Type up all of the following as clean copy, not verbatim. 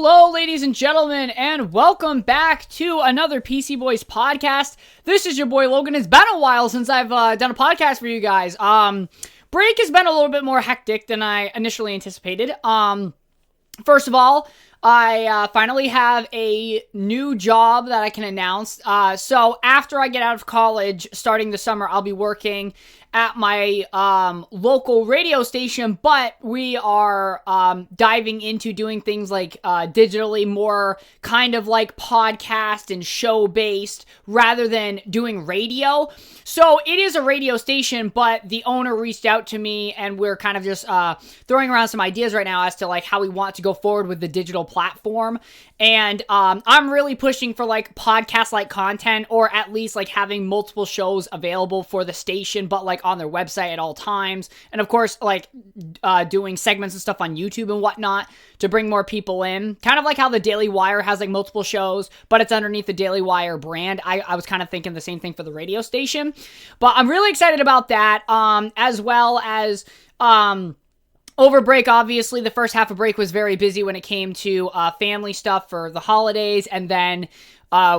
Hello, ladies and gentlemen, and welcome back to another PC Boys podcast. This is your boy Logan. It's been a while since I've done a podcast for you guys. Break has been a little bit more hectic than I initially anticipated. First of all, I finally have a new job that I can announce. So after I get out of college, starting the summer, I'll be working at my local radio station, but we are diving into doing things like digitally, more kind of like podcast and show based rather than doing radio. So it is a radio station, but the owner reached out to me and we're kind of just throwing around some ideas right now as to like how we want to go forward with the digital platform. And I'm really pushing for like podcast like content, or at least like having multiple shows available for the station, but like on their website at all times. And of course, like doing segments and stuff on YouTube and whatnot to bring more people in. Kind of like how the Daily Wire has like multiple shows, but it's underneath the Daily Wire brand. I was kind of thinking the same thing for the radio station. But I'm really excited about that, as well as over break. Obviously, the first half of break was very busy when it came to family stuff for the holidays, and then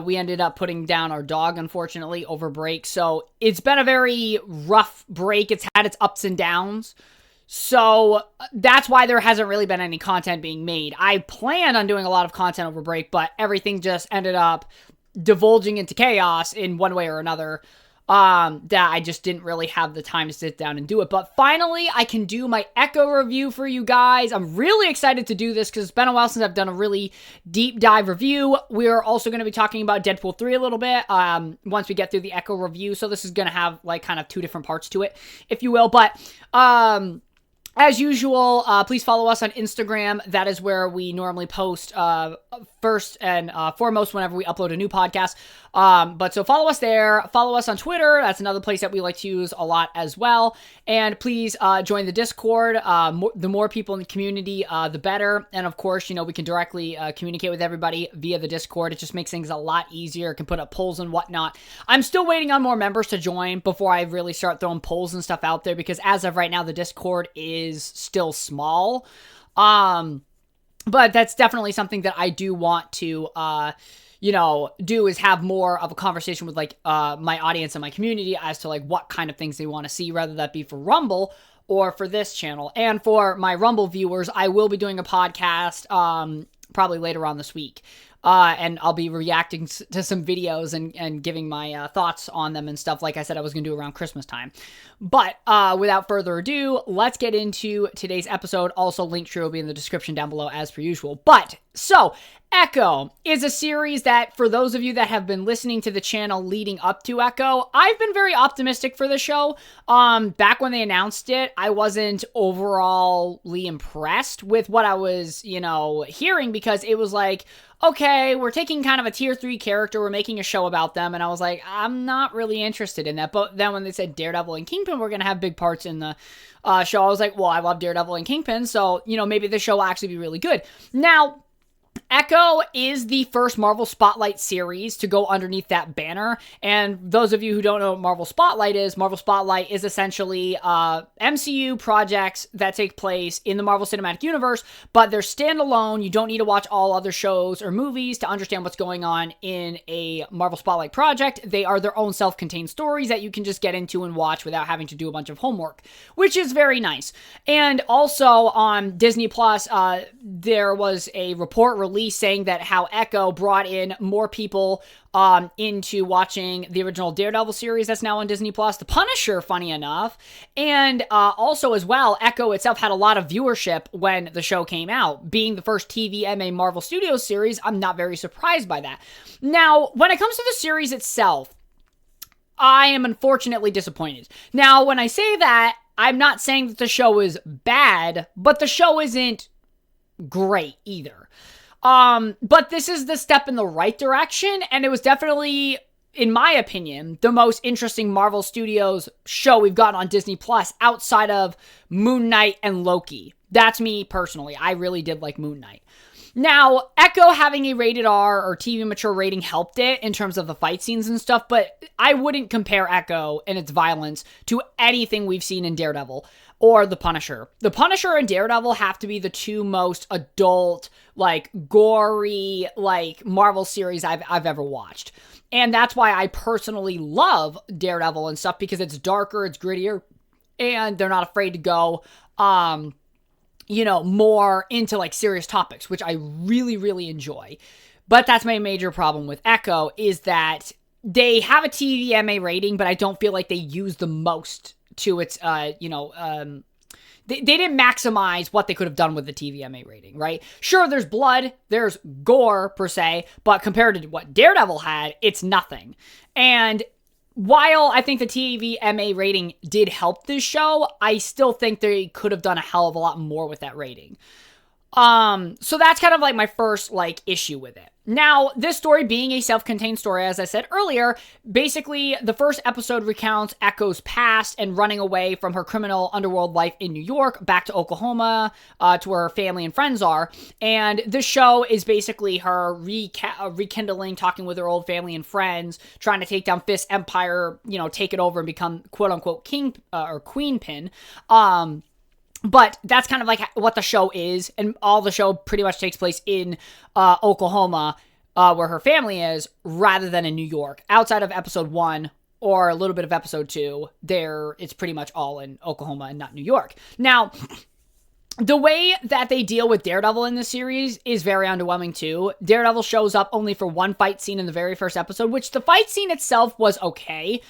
we ended up putting down our dog, unfortunately, over break. So it's been a very rough break. It's had its ups and downs. So that's why there hasn't really been any content being made. I planned on doing a lot of content over break, but everything just ended up divulging into chaos in one way or another. That I just didn't really have the time to sit down and do it. But finally, I can do my Echo review for you guys. I'm really excited to do this because it's been a while since I've done a really deep dive review. We're also going to be talking about Deadpool 3 a little bit, once we get through the Echo review. So this is going to have like kind of two different parts to it, if you will. But, as usual, please follow us on Instagram. That is where we normally post first and foremost whenever we upload a new podcast. But so follow us there. Follow us on Twitter. That's another place that we like to use a lot as well. And please join the Discord. The more people in the community, the better. And of course, you know, we can directly communicate with everybody via the Discord. It just makes things a lot easier. Can put up polls and whatnot. I'm still waiting on more members to join before I really start throwing polls and stuff out there, because as of right now, the Discord is still small. But that's definitely something that I do want to, do, is have more of a conversation with like my audience and my community as to like what kind of things they want to see, whether that be for Rumble or for this channel. And for my Rumble viewers, I will be doing a podcast probably later on this week. And I'll be reacting to some videos and giving my thoughts on them and stuff, like I said I was going to do around Christmas time. But without further ado, let's get into today's episode. Also, link tree will be in the description down below as per usual. But, so, Echo is a series that, for those of you that have been listening to the channel leading up to Echo, I've been very optimistic for the show. Back when they announced it, I wasn't overally impressed with what I was, hearing, because it was like, okay, we're taking kind of a tier 3 character, we're making a show about them, and I was like, I'm not really interested in that. But then when they said Daredevil and Kingpin were going to have big parts in the show, I was like, well, I love Daredevil and Kingpin, so, maybe the show will actually be really good. Now, Echo is the first Marvel Spotlight series to go underneath that banner. And those of you who don't know what Marvel Spotlight is essentially MCU projects that take place in the Marvel Cinematic Universe, but they're standalone. You don't need to watch all other shows or movies to understand what's going on in a Marvel Spotlight project. They are their own self-contained stories that you can just get into and watch without having to do a bunch of homework, which is very nice. And also on Disney Plus, there was a report released saying that how Echo brought in more people into watching the original Daredevil series that's now on Disney Plus, The Punisher, funny enough, and also as well, Echo itself had a lot of viewership when the show came out. Being the first TVMA Marvel Studios series, I'm not very surprised by that. Now, when it comes to the series itself, I am unfortunately disappointed. Now, when I say that, I'm not saying that the show is bad, but the show isn't great either. But this is the step in the right direction, and it was definitely, in my opinion, the most interesting Marvel Studios show we've gotten on Disney Plus outside of Moon Knight and Loki. That's me personally. I really did like Moon Knight. Now, Echo having a rated R or TV mature rating helped it in terms of the fight scenes and stuff, but I wouldn't compare Echo and its violence to anything we've seen in Daredevil. or The Punisher. The Punisher and Daredevil have to be the two most adult, like, gory, like, Marvel series I've ever watched. And that's why I personally love Daredevil and stuff, because it's darker, it's grittier, and they're not afraid to go, more into, like, serious topics, which I really, really enjoy. But that's my major problem with Echo, is that they have a TVMA rating, but I don't feel like they use the most to its, they didn't maximize what they could have done with the TVMA rating, right? Sure, there's blood, there's gore, per se, but compared to what Daredevil had, it's nothing. And while I think the TVMA rating did help this show, I still think they could have done a hell of a lot more with that rating. So that's kind of like my first, like, issue with it. Now, this story being a self-contained story, as I said earlier, basically the first episode recounts Echo's past and running away from her criminal underworld life in New York back to Oklahoma, to where her family and friends are. And this show is basically her rekindling, talking with her old family and friends, trying to take down Fist Empire, take it over and become quote-unquote king, or queen pin. But that's kind of like what the show is, and all the show pretty much takes place in Oklahoma, where her family is, rather than in New York. Outside of episode 1 or a little bit of episode 2, it's pretty much all in Oklahoma and not New York. Now, the way that they deal with Daredevil in this series is very underwhelming too. Daredevil shows up only for one fight scene in the very first episode, which the fight scene itself was okay.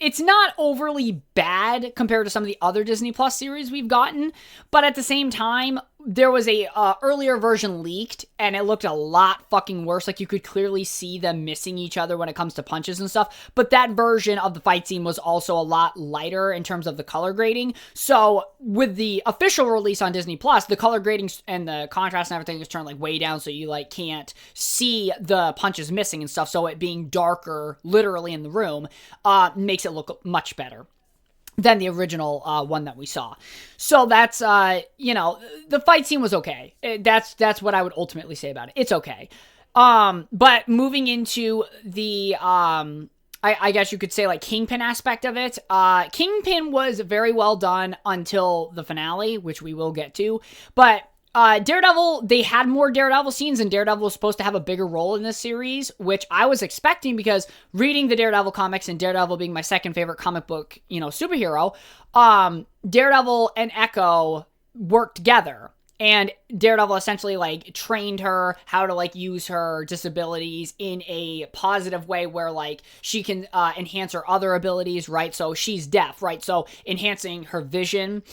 It's not overly bad compared to some of the other Disney Plus series we've gotten, but at the same time, there was a earlier version leaked, and it looked a lot fucking worse. Like, you could clearly see them missing each other when it comes to punches and stuff, but that version of the fight scene was also a lot lighter in terms of the color grading. So with the official release on Disney Plus, the color grading and the contrast and everything is turned, like, way down, so you, like, can't see the punches missing and stuff. So it being darker, literally in the room, makes it look much better than the original one that we saw. So that's, the fight scene was okay. That's what I would ultimately say about it. It's okay. But moving into the, I guess you could say, like, Kingpin aspect of it, Kingpin was very well done until the finale, which we will get to. But Daredevil, they had more Daredevil scenes, and Daredevil was supposed to have a bigger role in this series, which I was expecting, because reading the Daredevil comics, and Daredevil being my second favorite comic book, superhero, Daredevil and Echo worked together. And Daredevil essentially, like, trained her how to, like, use her disabilities in a positive way where, like, she can enhance her other abilities, right? So she's deaf, right? So enhancing her vision,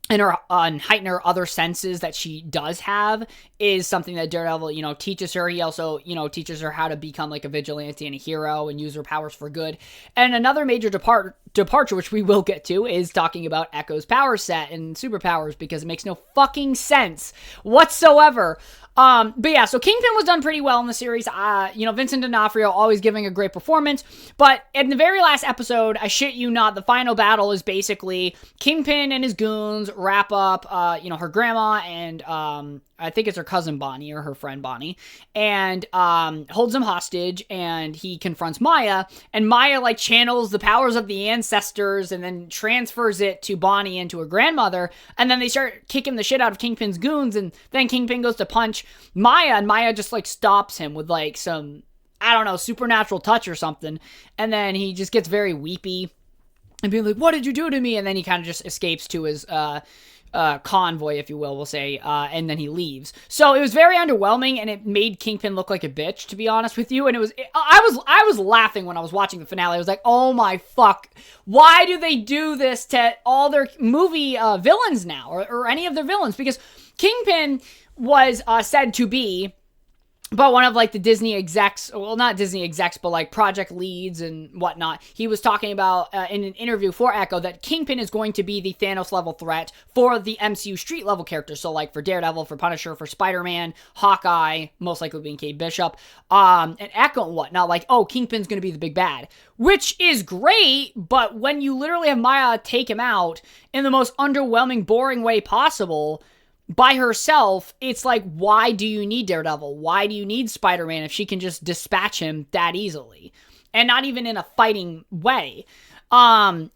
and heighten her other senses that she does have is something that Daredevil, teaches her. He also, teaches her how to become, like, a vigilante and a hero and use her powers for good. And another major departure, which we will get to, is talking about Echo's power set and superpowers, because it makes no fucking sense whatsoever. But yeah, so Kingpin was done pretty well in the series. Vincent D'Onofrio always giving a great performance. But in the very last episode, I shit you not, the final battle is basically Kingpin and his goons wrap up, her grandma and, I think it's her cousin Bonnie, or her friend Bonnie, and holds him hostage, and he confronts Maya, and Maya, like, channels the powers of the ancestors and then transfers it to Bonnie and to her grandmother, and then they start kicking the shit out of Kingpin's goons, and then Kingpin goes to punch Maya, and Maya just, like, stops him with, like, some, I don't know, supernatural touch or something, and then he just gets very weepy and being like, "What did you do to me?" And then he kind of just escapes to his convoy, if you will, we'll say, and then he leaves. So it was very underwhelming, and it made Kingpin look like a bitch, to be honest with you. And I was laughing when I was watching the finale. I was like, oh my fuck, why do they do this to all their movie villains now, or any of their villains? Because Kingpin was said to be, but one of, like, the Disney execs, well, not Disney execs, but, like, project leads and whatnot, he was talking about in an interview for Echo that Kingpin is going to be the Thanos level threat for the MCU street level characters. So, like, for Daredevil, for Punisher, for Spider-Man, Hawkeye, most likely being Kate Bishop, and Echo and whatnot. Like, oh, Kingpin's going to be the big bad, which is great, but when you literally have Maya take him out in the most underwhelming, boring way possible, by herself, it's like, why do you need Daredevil? Why do you need Spider-Man if she can just dispatch him that easily? And not even in a fighting way.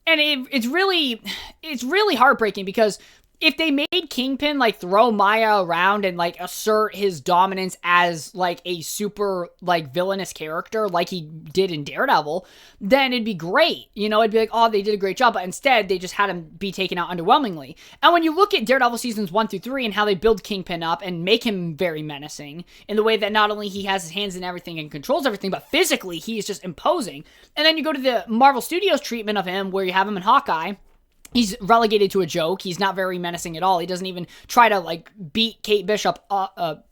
It's really heartbreaking because if they made Kingpin, like, throw Maya around and, like, assert his dominance as, like, a super, like, villainous character like he did in Daredevil, then it'd be great. You know, it'd be like, oh, they did a great job, but instead, they just had him be taken out underwhelmingly. And when you look at Daredevil seasons 1 through 3 and how they build Kingpin up and make him very menacing in the way that not only he has his hands in everything and controls everything, but physically, he is just imposing. And then you go to the Marvel Studios treatment of him, where you have him in Hawkeye. He's relegated to a joke. He's not very menacing at all. He doesn't even try to, like, beat Kate Bishop up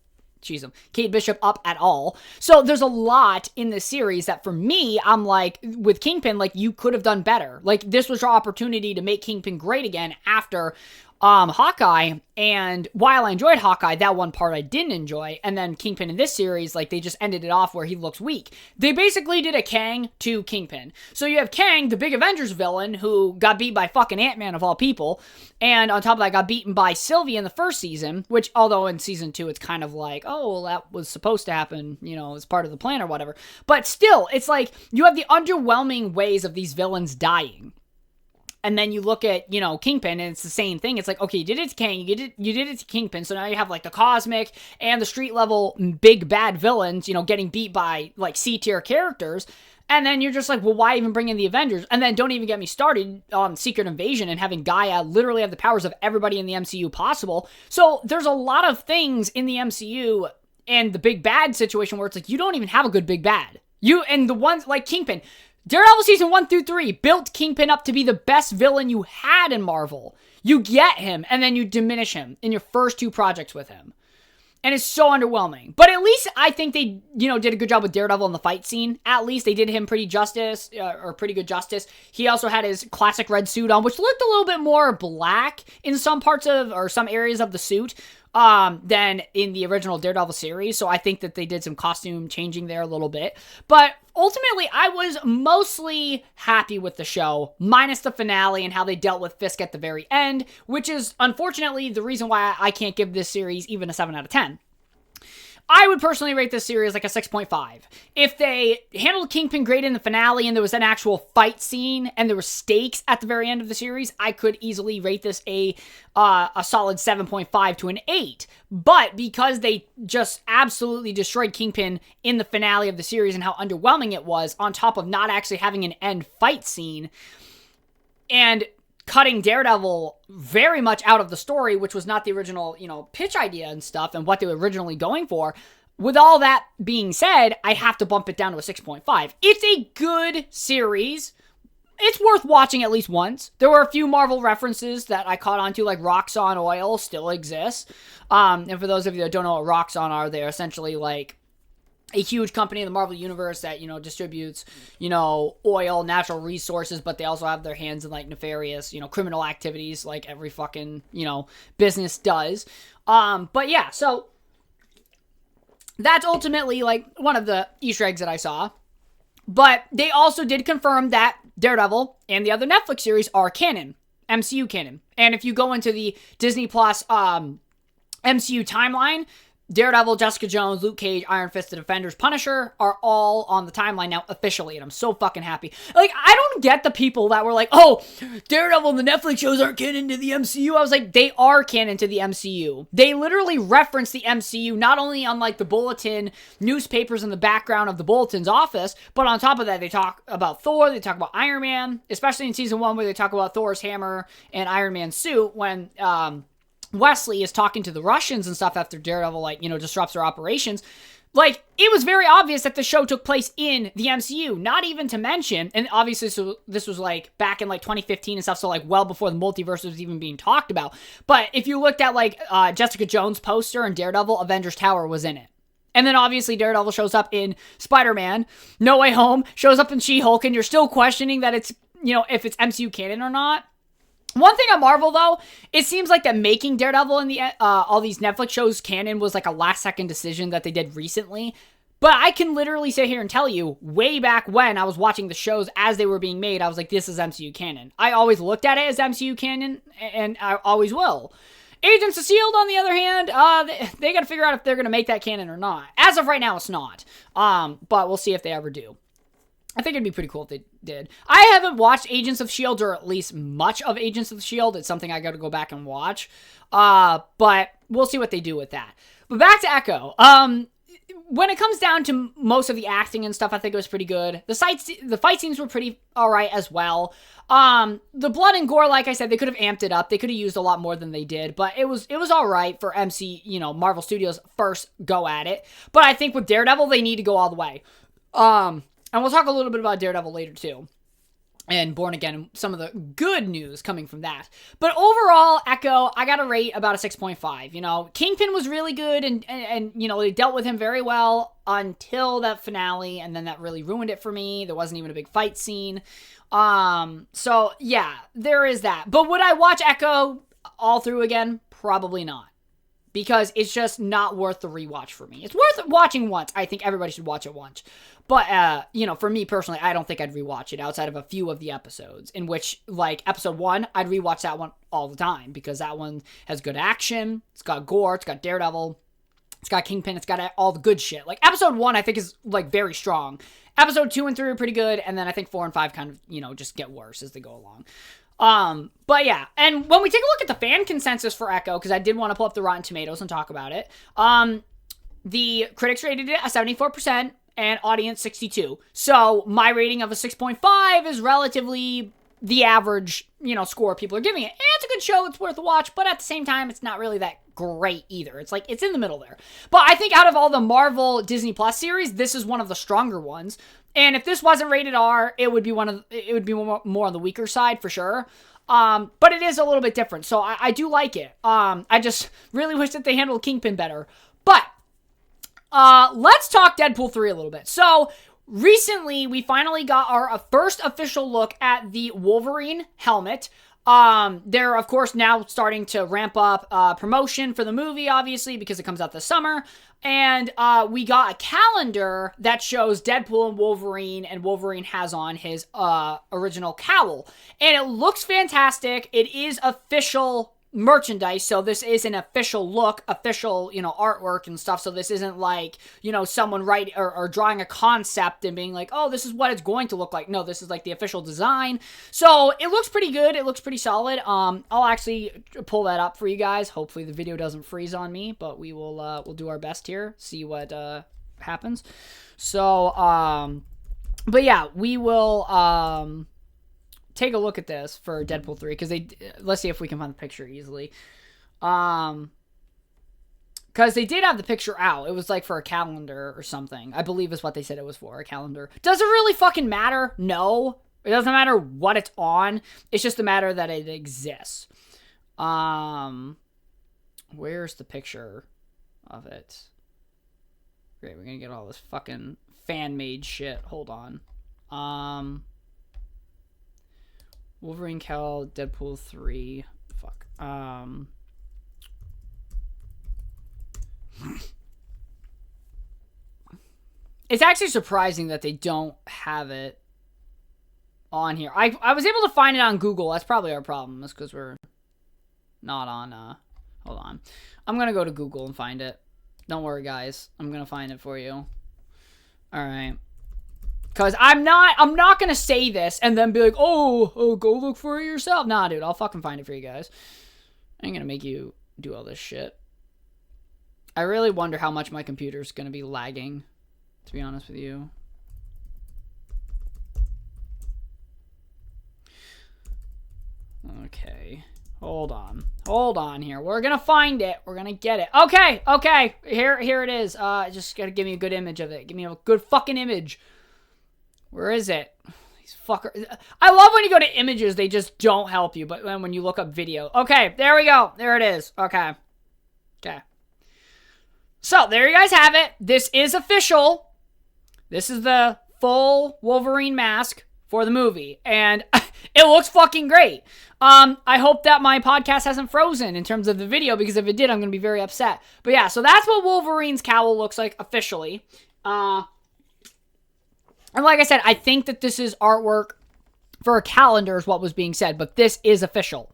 at all. So there's a lot in this series that, for me, I'm like, with Kingpin, like, you could have done better. Like, this was your opportunity to make Kingpin great again after Hawkeye, and while I enjoyed Hawkeye, that one part I didn't enjoy, and then Kingpin in this series, like, they just ended it off where he looks weak. They basically did a Kang to Kingpin. So you have Kang, the big Avengers villain, who got beat by fucking Ant-Man of all people, and on top of that got beaten by Sylvie in the first season, which, although in season 2 it's kind of like, oh, well, that was supposed to happen, you know, as part of the plan or whatever. But still, it's like, you have the underwhelming ways of these villains dying. And then you look at, you know, Kingpin, and it's the same thing. It's like, okay, you did it to Kang, you did it to Kingpin, so now you have, like, the cosmic and the street-level big bad villains, you know, getting beat by, like, C-tier characters. And then you're just like, well, why even bring in the Avengers? And then don't even get me started on Secret Invasion and having Gaia literally have the powers of everybody in the MCU possible. So there's a lot of things in the MCU and the big bad situation where it's like, you don't even have a good big bad. And the ones like Kingpin, Daredevil season 1 through 3 built Kingpin up to be the best villain you had in Marvel. You get him, and then you diminish him in your first 2 projects with him. And it's so underwhelming. But at least I think they, you know, did a good job with Daredevil in the fight scene. At least they did him pretty good justice. He also had his classic red suit on, which looked a little bit more black in some parts of, or some areas of the suit, than in the original Daredevil series. So I think that they did some costume changing there a little bit. But ultimately, I was mostly happy with the show, minus the finale and how they dealt with Fisk at the very end, which is unfortunately the reason why I can't give this series even a 7 out of 10. I would personally rate this series like a 6.5. If they handled Kingpin great in the finale and there was an actual fight scene and there were stakes at the very end of the series, I could easily rate this a solid 7.5 to an 8. But because they just absolutely destroyed Kingpin in the finale of the series and how underwhelming it was, on top of not actually having an end fight scene, and cutting Daredevil very much out of the story, which was not the original, you know, pitch idea and stuff and what they were originally going for. With all that being said, I have to bump it down to a 6.5. It's a good series. It's worth watching at least once. There were a few Marvel references that I caught on to, like Roxxon oil still exists. And for those of you that don't know what Roxxon are, they're essentially like a huge company in the Marvel Universe that, you know, distributes, you know, oil, natural resources, but they also have their hands in, like, nefarious, you know, criminal activities like every fucking, you know, business does. But yeah, so that's ultimately, like, one of the Easter eggs that I saw. But they also did confirm that Daredevil and the other Netflix series are canon, MCU canon. And if you go into the Disney Plus MCU timeline, Daredevil, Jessica Jones, Luke Cage, Iron Fist, The Defenders, Punisher are all on the timeline now officially, and I'm so fucking happy. Like, I don't get the people that were like, oh, Daredevil and the Netflix shows aren't canon to the MCU. I was like, they are canon to the MCU. They literally reference the MCU, not only on, like, the bulletin newspapers in the background of the bulletin's office, but on top of that, they talk about Thor, they talk about Iron Man, especially in season 1 where they talk about Thor's hammer and Iron Man's suit when, Wesley is talking to the Russians and stuff after Daredevil, like, you know, disrupts their operations. Like, it was very obvious that the show took place in the MCU, not even to mention, and obviously so this was, like, back in, like, 2015 and stuff, so, like, well before the multiverse was even being talked about. But if you looked at, like, Jessica Jones' poster and Daredevil, Avengers Tower was in it. And then obviously Daredevil shows up in Spider-Man, No Way Home, shows up in She-Hulk, and you're still questioning that it's, you know, if it's MCU canon or not. One thing on Marvel, though, it seems like that making Daredevil and the all these Netflix shows canon was like a last-second decision that they did recently. But I can literally sit here and tell you, way back when I was watching the shows as they were being made, I was like, this is MCU canon. I always looked at it as MCU canon, and I always will. Agents of S.H.I.E.L.D., on the other hand, they got to figure out if they're going to make that canon or not. As of right now, it's not. But we'll see if they ever do. I think it'd be pretty cool if they did. I haven't watched Agents of S.H.I.E.L.D. or at least much of Agents of S.H.I.E.L.D. It's something I got to go back and watch. But we'll see what they do with that. But back to Echo. When it comes down to most of the acting and stuff, I think it was pretty good. The fight scenes were pretty alright as well. The blood and gore, like I said, they could have amped it up. They could have used a lot more than they did, but it was alright for Marvel Studios' first go at it. But I think with Daredevil, they need to go all the way. And we'll talk a little bit about Daredevil later too. And Born Again, and some of the good news coming from that. But overall, Echo, I got to rate about a 6.5. Kingpin was really good, and they dealt with him very well until that finale, and then that really ruined it for me. There wasn't even a big fight scene. So, yeah, there is that. But would I watch Echo all through again? Probably not. Because it's just not worth the rewatch for me. It's worth watching once. I think everybody should watch it once. But, for me personally, I don't think I'd rewatch it outside of a few of the episodes. In which, like, episode 1, I'd rewatch that one all the time. Because that one has good action. It's got gore. It's got Daredevil. It's got Kingpin. It's got all the good shit. Like, episode 1, I think, is, like, very strong. Episode 2 and 3 are pretty good. And then I think 4 and 5 kind of, just get worse as they go along. But yeah, and when we take a look at the fan consensus for Echo, because I did want to pull up the Rotten Tomatoes and talk about it, the critics rated it a 74% and audience 62. So my rating of a 6.5 is relatively the average, score people are giving it. And it's a good show, it's worth a watch, but at the same time, it's not really that great either. It's like, it's in the middle there. But I think out of all the Marvel Disney Plus series, this is one of the stronger ones. And if this wasn't rated R, it would be more on the weaker side for sure. But it is a little bit different, so I do like it. I just really wish that they handled Kingpin better. But let's talk Deadpool 3 a little bit. So recently, we finally got our first official look at the Wolverine helmet. They're, of course, now starting to ramp up promotion for the movie, obviously, because it comes out this summer. And we got a calendar that shows Deadpool and Wolverine has on his original cowl. And it looks fantastic. It is official merchandise, so this is an official look, official, artwork and stuff, so this isn't like, someone writing or drawing a concept and being like, oh, this is what it's going to look like. No, this is like the official design. So it looks pretty good. It looks pretty solid. I'll actually pull that up for you guys. Hopefully the video doesn't freeze on me, but we will, we'll do our best here, see what, happens. So, but yeah, we will, take a look at this for Deadpool 3, because let's see if we can find the picture easily. Because they did have the picture out. It was like for a calendar or something. I believe is what they said it was for, a calendar. Does it really fucking matter? No. It doesn't matter what it's on. It's just a matter that it exists. Where's the picture of it? Great, we're gonna get all this fucking fan-made shit. Hold on. Wolverine cowl, Deadpool 3. Fuck. It's actually surprising that they don't have it on here. I was able to find it on Google. That's probably our problem. That's because we're not on, hold on. I'm going to go to Google and find it. Don't worry, guys. I'm going to find it for you. Alright. Because I'm not going to say this and then be like, oh, go look for it yourself. Nah, dude, I'll fucking find it for you guys. I ain't going to make you do all this shit. I really wonder how much my computer's going to be lagging, to be honest with you. Okay. Hold on here. We're going to find it. We're going to get it. Okay. Here it is. Just got to give me a good image of it. Give me a good fucking image. Where is it? These fuckers. I love when you go to images, they just don't help you. But when you look up video. Okay, there we go. There it is. Okay. So, there you guys have it. This is official. This is the full Wolverine mask for the movie. And it looks fucking great. I hope that my podcast hasn't frozen in terms of the video, because if it did, I'm going to be very upset. But yeah, so that's what Wolverine's cowl looks like officially. And like I said, I think that this is artwork for a calendar is what was being said, but this is official.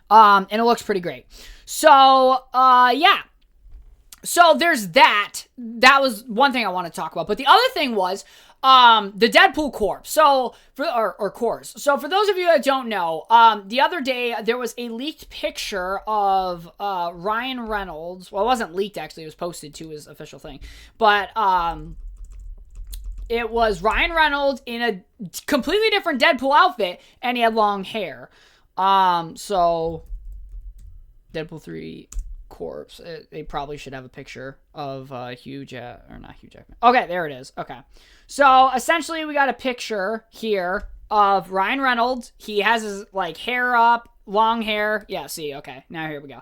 And it looks pretty great. So, yeah. So there's that. That was one thing I want to talk about. But the other thing was the Deadpool corpse. So or corpse. So for those of you that don't know, the other day there was a leaked picture of Ryan Reynolds. Well, it wasn't leaked actually. It was posted to his official thing. But it was Ryan Reynolds in a completely different Deadpool outfit, and he had long hair. So Deadpool 3 corpse. They probably should have a picture of Hugh or not Hugh Jackman. Okay, there it is. Okay. So essentially we got a picture here of Ryan Reynolds. He has his like hair up, long hair. Yeah, see, okay. Now here we go.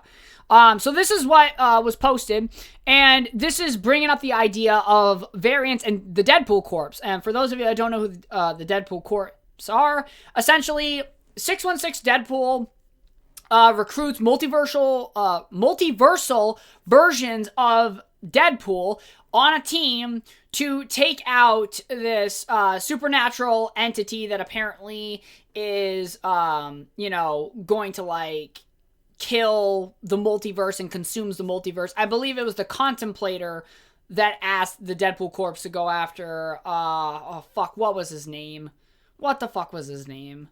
So this is what was posted, and this is bringing up the idea of variants and the Deadpool corpse. And for those of you that don't know who the Deadpool corpse are, essentially 616 Deadpool recruits multiversal versions of Deadpool on a team to take out this supernatural entity that apparently is, going to like kill the multiverse and consumes the multiverse. I believe it was the Contemplator that asked the Deadpool corpse to go after, what was his name? What the fuck was his name?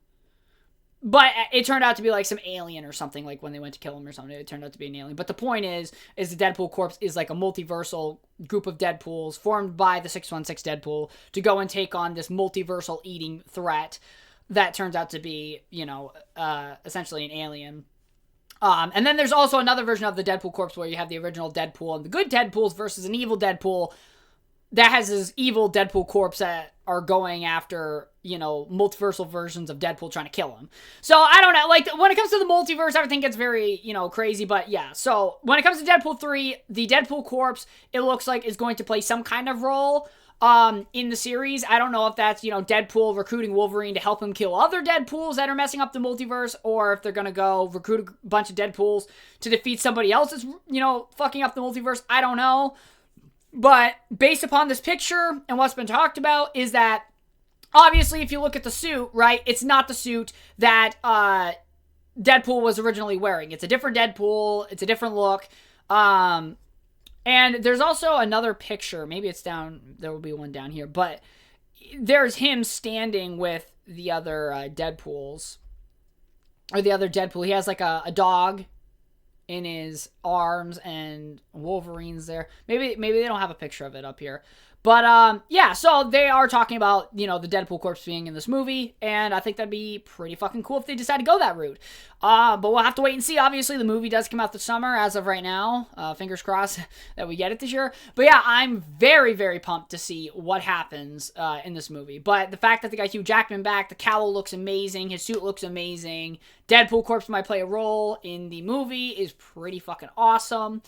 But it turned out to be like some alien or something, like when they went to kill him or something, it turned out to be an alien. But the point is the Deadpool corpse is like a multiversal group of Deadpools formed by the 616 Deadpool to go and take on this multiversal eating threat that turns out to be, essentially an alien. And then there's also another version of the Deadpool corpse where you have the original Deadpool and the good Deadpools versus an evil Deadpool that has this evil Deadpool corpse that are going after, multiversal versions of Deadpool trying to kill him. So, I don't know, like, when it comes to the multiverse, everything gets very, crazy, but yeah. So, when it comes to Deadpool 3, the Deadpool corpse, it looks like, is going to play some kind of role in the series. I don't know if that's, Deadpool recruiting Wolverine to help him kill other Deadpools that are messing up the multiverse, or if they're gonna go recruit a bunch of Deadpools to defeat somebody else that's, fucking up the multiverse. I don't know. But based upon this picture and what's been talked about is that obviously if you look at the suit, right, it's not the suit that Deadpool was originally wearing. It's a different Deadpool. It's a different look. And there's also another picture. Maybe it's down. There will be one down here. But there's him standing with the other Deadpools. Or the other Deadpool. He has like a dog in his arms and Wolverine's there. Maybe they don't have a picture of it up here. But, yeah, so they are talking about, the Deadpool corpse being in this movie, and I think that'd be pretty fucking cool if they decide to go that route. But we'll have to wait and see. Obviously, the movie does come out this summer as of right now. Fingers crossed that we get it this year. But yeah, I'm very, very pumped to see what happens in this movie. But the fact that they got Hugh Jackman back, the cowl looks amazing, his suit looks amazing, Deadpool corpse might play a role in the movie is pretty fucking awesome.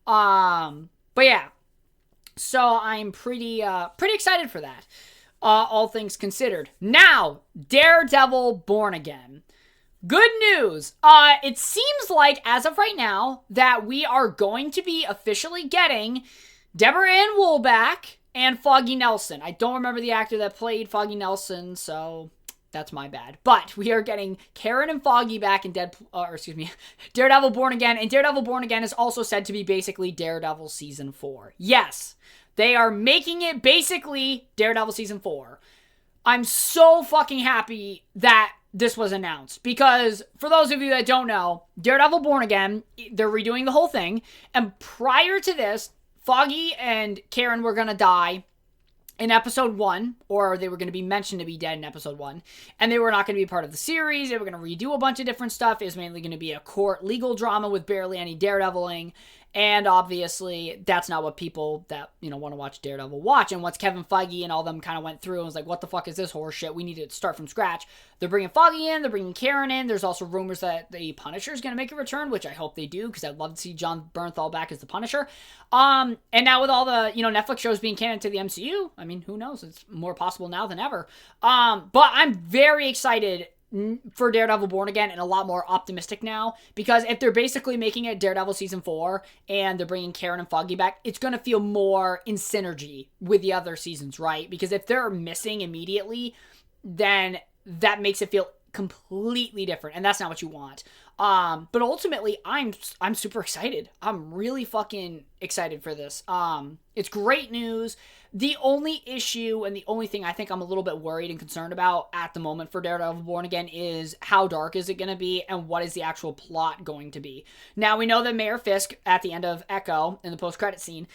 But yeah. So I'm pretty excited for that, all things considered. Now, Daredevil Born Again. Good news. It seems like, as of right now, that we are going to be officially getting Deborah Ann Wool back and Foggy Nelson. I don't remember the actor that played Foggy Nelson, so that's my bad. But we are getting Karen and Foggy back in Daredevil Born Again. And Daredevil Born Again is also said to be basically Daredevil Season 4. Yes, they are making it basically Daredevil Season 4. I'm so fucking happy that this was announced. Because, for those of you that don't know, Daredevil Born Again, they're redoing the whole thing. And prior to this, Foggy and Karen were going to die in episode 1, or they were going to be mentioned to be dead in episode 1, and they were not going to be part of the series. They were going to redo a bunch of different stuff. It was mainly going to be a court legal drama with barely any Daredeviling, and obviously that's not what people that, want to watch Daredevil watch. And once Kevin Feige and all them kind of went through and was like, what the fuck is this horse shit? We need to start from scratch. They're bringing Foggy in, they're bringing Karen in. There's also rumors that the Punisher is going to make a return, which I hope they do, because I'd love to see John Bernthal back as the Punisher. And now with all the, Netflix shows being canon to the MCU, I mean, who knows? It's more possible now than ever. But I'm very excited for Daredevil Born Again, and a lot more optimistic now, because if they're basically making it Daredevil Season 4 and they're bringing Karen and Foggy back, it's going to feel more in synergy with the other seasons, right? Because if they're missing immediately, then that makes it feel completely different, and that's not what you want. But ultimately, I'm super excited. I'm really fucking excited for this. It's great news. The only issue and the only thing I think I'm a little bit worried and concerned about at the moment for Daredevil Born Again is how dark is it going to be and what is the actual plot going to be. Now, we know that Mayor Fisk at the end of Echo in the post-credit scene,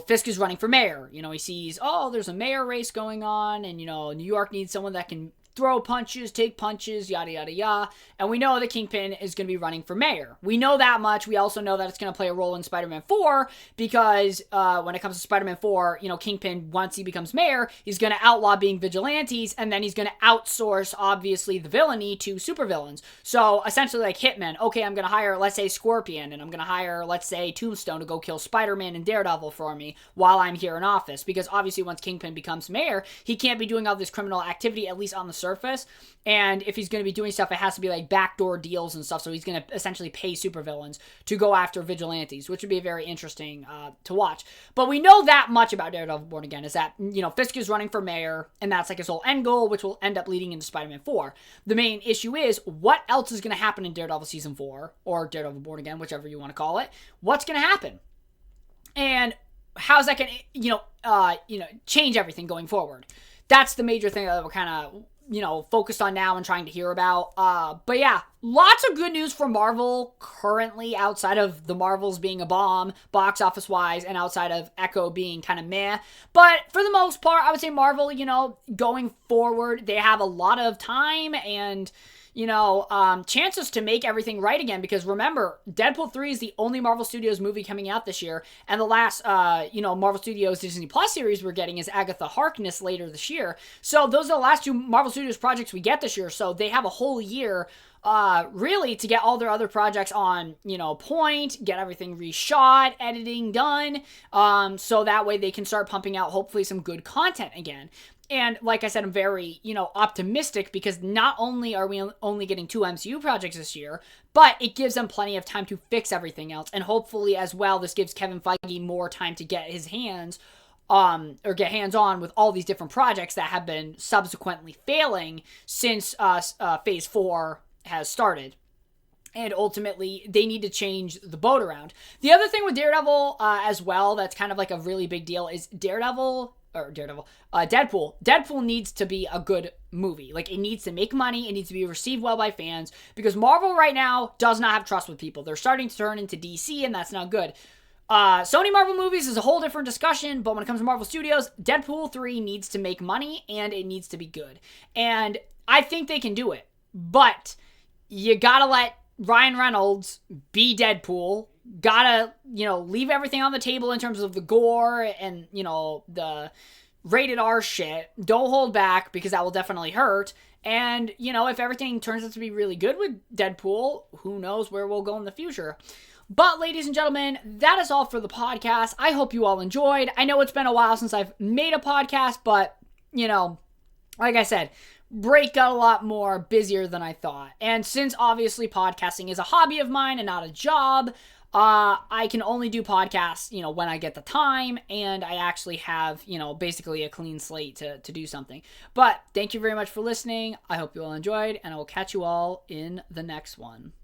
Fisk is running for mayor. He sees, there's a mayor race going on, and, New York needs someone that can throw punches, take punches, yada, yada, yada. And we know that Kingpin is going to be running for mayor. We know that much. We also know that it's going to play a role in Spider-Man 4 because when it comes to Spider-Man 4, Kingpin, once he becomes mayor, he's going to outlaw being vigilantes, and then he's going to outsource, obviously, the villainy to supervillains. So, essentially, like Hitman, okay, I'm going to hire, let's say, Scorpion, and I'm going to hire, let's say, Tombstone to go kill Spider-Man and Daredevil for me while I'm here in office. Because, obviously, once Kingpin becomes mayor, he can't be doing all this criminal activity, at least on the surface, and if he's going to be doing stuff, it has to be like backdoor deals and stuff, so he's going to essentially pay supervillains to go after vigilantes, which would be very interesting to watch. But we know that much about Daredevil Born Again, is that, Fisk is running for mayor, and that's like his whole end goal, which will end up leading into Spider-Man 4. The main issue is, what else is going to happen in Daredevil Season 4, or Daredevil Born Again, whichever you want to call it? What's going to happen? And how's that going to, change everything going forward? That's the major thing that we're kind of, focused on now and trying to hear about. But yeah, lots of good news for Marvel currently, outside of the Marvels being a bomb, box office wise, and outside of Echo being kind of meh. But for the most part, I would say Marvel, going forward, they have a lot of time and, chances to make everything right again, because remember, Deadpool 3 is the only Marvel Studios movie coming out this year, and the last, Marvel Studios Disney Plus series we're getting is Agatha Harkness later this year. So those are the last two Marvel Studios projects we get this year, so they have a whole year really to get all their other projects on, point, get everything reshot, editing done, so that way they can start pumping out hopefully some good content again. And like I said, I'm very, optimistic, because not only are we only getting 2 MCU projects this year, but it gives them plenty of time to fix everything else. And hopefully as well, this gives Kevin Feige more time to get his hands or get hands-on with all these different projects that have been subsequently failing since Phase 4 has started. And ultimately, they need to change the boat around. The other thing with Daredevil as well that's kind of like a really big deal is Deadpool. Deadpool needs to be a good movie. Like, it needs to make money. It needs to be received well by fans, because Marvel right now does not have trust with people. They're starting to turn into DC, and that's not good. Sony Marvel movies is a whole different discussion, but when it comes to Marvel Studios, Deadpool 3 needs to make money, and it needs to be good. And I think they can do it, but you gotta let Ryan Reynolds be Deadpool. Gotta, leave everything on the table in terms of the gore and, the rated R shit. Don't hold back, because that will definitely hurt. And, if everything turns out to be really good with Deadpool, who knows where we'll go in the future. But, ladies and gentlemen, that is all for the podcast. I hope you all enjoyed. I know it's been a while since I've made a podcast, but, like I said, break got a lot more busier than I thought. And since obviously podcasting is a hobby of mine and not a job, I can only do podcasts, when I get the time, and I actually have, basically a clean slate to do something. But thank you very much for listening. I hope you all enjoyed, and I will catch you all in the next one.